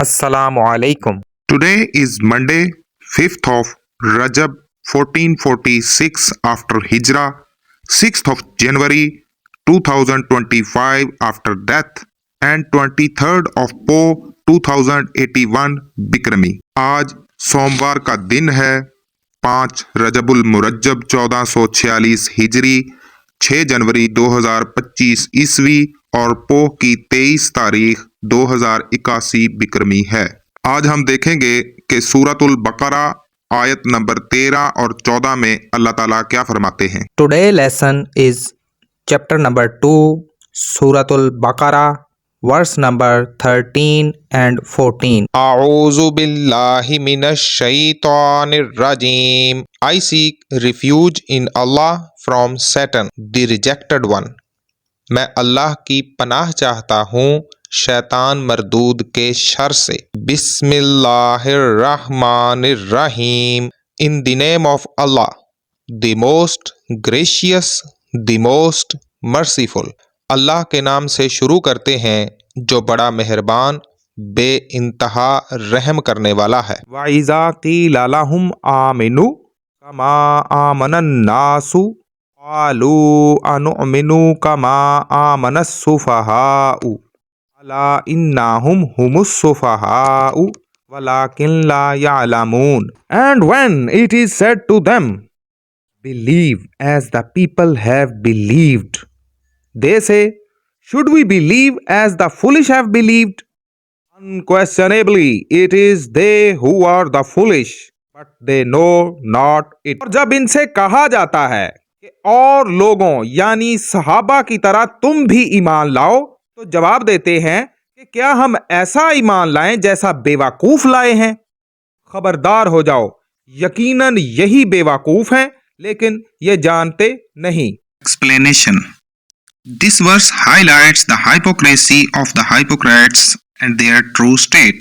Assalamu alaikum. Today is Monday, 5th of Rajab 1446 after Hijrah, 6th of January 2025 after death, and 23rd of Po 2081 बिक्रमी। आज सोमवार का दिन है, 5 रजबुल मुरज्जब 1446 हिजरी, 6 जनवरी 2025 ईस्वी और पोह की 23 तारीख 2081 बिक्रमी है। आज हम देखेंगे कि सूरतुल बकरा आयत नंबर 13 और 14 में अल्लाह ताला क्या फरमाते हैं। Today lesson is chapter number 2, Suratul Baqarah, verse number 13 and 14. A'udhu billahi minash shaitanir rajim. I seek refuge in Allah from Satan, the rejected one. मैं अल्लाह की पनाह चाहता हूँ शैतान मरदूद के शर से। बिस्मिल्लाहिर्रहमानिर्रहीम। In the name of Allah, the most gracious, the most merciful. अल्लाह के नाम से शुरू करते हैं जो बड़ा मेहरबान, बे इंतहा रहम करने वाला है। वाइज़ा क़ीला लहुम आमिनु कमा आमनन नासु क़ालू अनुमिनु कमा आमनस सुफ़हाउ अला इन्नहुम हुमुस सुफ़हाउ वलाकिन ला यअलमून। And when it is said to them, believe as the people have believed, they say, should we believe as the foolish have believed? Unquestionably it is they who are the foolish, but they know not it. और जब इनसे कहा जाता है कि और लोगों यानी सहाबा की तरह तुम भी ईमान लाओ, तो जवाब देते हैं कि क्या हम ऐसा ईमान लाएं जैसा बेवकूफ लाए हैं। खबरदार हो जाओ, यकीनन यही बेवकूफ हैं, लेकिन ये जानते नहीं। Explanation. This verse highlights the hypocrisy of the hypocrites and their true state.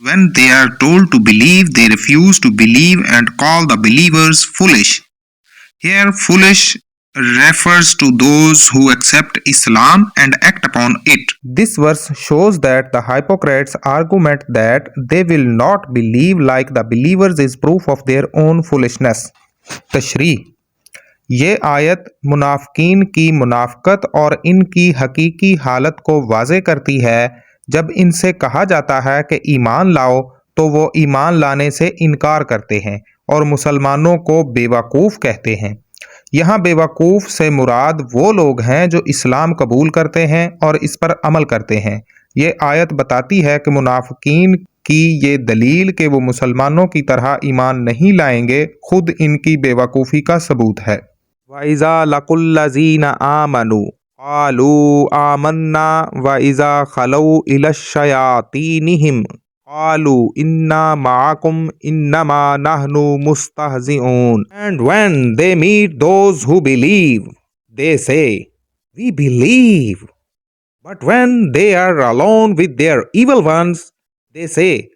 When they are told to believe, they refuse to believe and call the believers foolish. Here, foolish refers to those who accept Islam and act upon it. This verse shows that the hypocrites' argument that they will not believe like the believers is proof of their own foolishness. तशरीह: ये आयत मुनाफिकीन की मुनाफकत और इनकी हकीकी हालत को वाज़े करती है। जब इनसे कहा जाता है कि ईमान लाओ, तो वो ईमान लाने से इनकार करते हैं और मुसलमानों को बेवकूफ़ कहते हैं। यहाँ बेवकूफ़ से मुराद वो लोग हैं जो इस्लाम कबूल करते हैं और इस पर अमल करते हैं। ये आयत बताती है कि मुनाफिकीन की ये दलील कि वो मुसलमानों की तरह ईमान नहीं लाएंगे खुद इनकी बेवकूफ़ी का सबूत है। वाइज़ा लकुल्लज़ीना आमनु क़ालू आमन्ना वाइज़ा खलऊ इलश्शयातीनिहिम क़ालू इन्ना माअकुम इन्नमा नहनु मुस्तहज़िऊन। And when they meet those who believe, they say, we believe. But when they are alone with their evil ones, they say,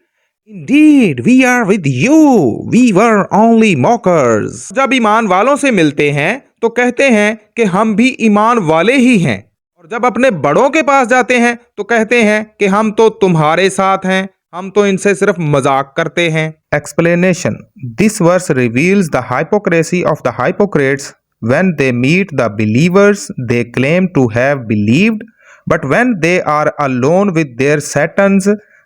Indeed, we are with you. We were only mockers. जब ईमान वालों से मिलते हैं तो कहते हैं कि हम भी ईमान वाले ही हैं, और जब अपने बड़ों के पास जाते हैं तो कहते हैं कि हम तो तुम्हारे साथ हैं, हम तो इनसे सिर्फ मजाक करते हैं। Explanation. This verse reveals the hypocrisy of the hypocrites. When they meet the believers, they claim to have believed, but when they are alone with their satans,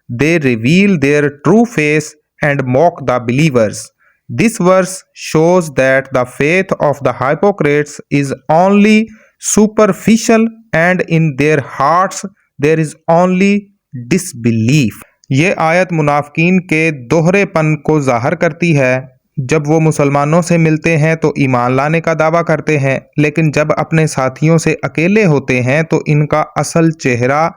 they reveal their true face and mock the believers. This verse shows that the faith of the hypocrites is only superficial and in their hearts there is only disbelief. ये आयत मुनाफिकीन के दोहरेपन को ज़ाहिर करती है। जब वो मुसलमानों से मिलते हैं तो ईमान लाने का दावा करते हैं, लेकिन जब अपने साथियों से अकेले होते हैं तो इनका असल चेहरा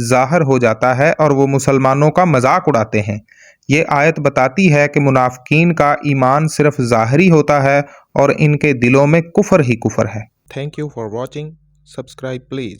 ज़ाहिर हो जाता है और वो मुसलमानों का मजाक उड़ाते हैं। ये आयत बताती है कि मुनाफिकीन का ईमान सिर्फ ज़ाहिरी होता है और इनके दिलों में कुफ्र ही कुफ्र है। Thank you for watching. Subscribe please.